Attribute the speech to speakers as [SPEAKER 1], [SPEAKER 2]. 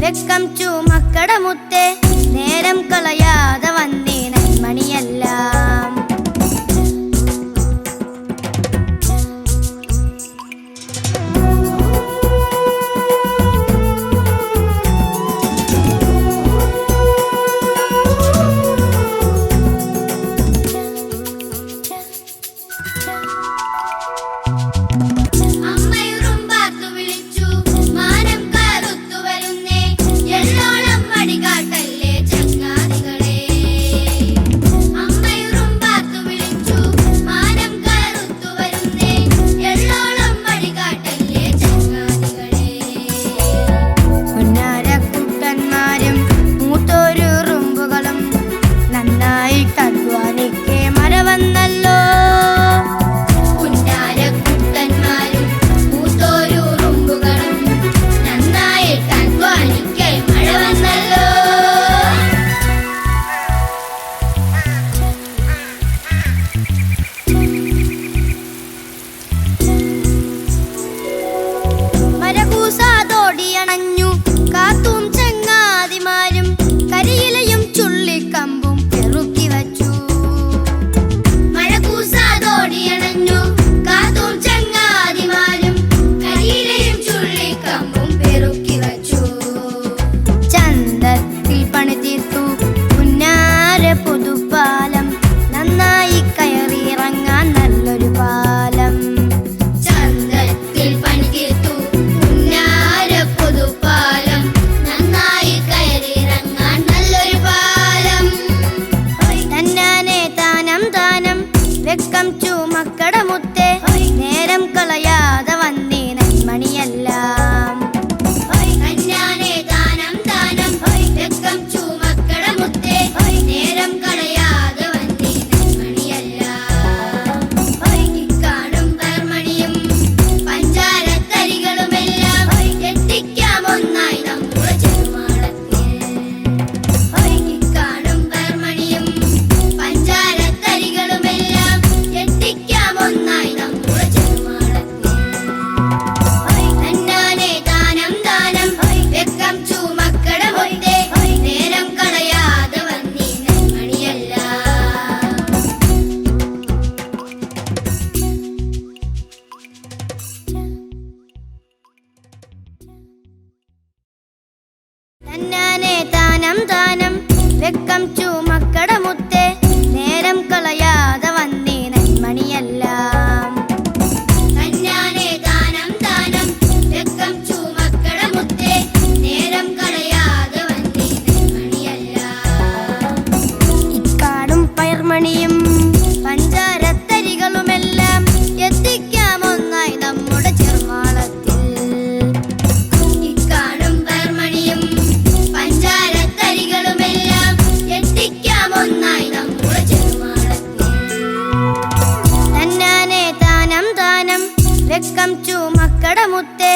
[SPEAKER 1] വെക്കം to മക്കടെ മുത്തേ, നേരം കളയാതെ വന്നേ നന്മണിയെല്ലാം. വെക്കം ടു മക്കടെ മുത്തേ, നേരം കളയാതെ വന്നേ നന്മണിയെല്ലാം. വെക്കം ടു മക്കടെ മുത്തേ, നേരം കളയാതെ വന്നേ നന്മണിയെല്ലാം. ഇക്കാടും പർമണിയും പഞ്ചാരത്തരികളുമെല്ലാം എത്തിക്കാം ഒന്നായി നമ്മുടെ ചെറുമാടത്തിൽ. ഇക്കാടും പർമണിയും പഞ്ചാരത്തരികളുമെല്ലാം എത്തിക്കാം ഒന്നായി നമ്മുടെ ചെറുമാടത്തിൽ. തന്നാനെ താനം താനം വെക്കം ടു മക്കടെ മുത്തേ, നേരം കളയാതെ വന്നേ നന്മണിയെല്ലാം. തന്നാനെ താനം താനം വെക്കം ടു മക്കടെ മുത്തേ, നേരം കളയാതെ വന്നേ നന്മണിയെല്ലാം. തന്നാനെ താനം താനം വെക്കം ടു മക്കടെ മുത്തേ, നേരം കളയാതെ വന്നേ നന്മണിയെല്ലാം. ഇക്കാടും പയർമണിയും പഞ്ചാരത്തരികളുമെല്ലാം എത്തിക്കാം ഒന്നായി നമ്മുടെ ചെറുമാളത്തിൽ. ഇക്കാടും പയർമണിയും പഞ്ചാരത്തരികളുമെല്ലാം എത്തിക്കാം ഒന്നായി നമ്മുടെ ചെറുമാളത്തിൽ. തന്നാനെ താനം താനം വെക്കം ടു മക്കടെ മുത്തേ,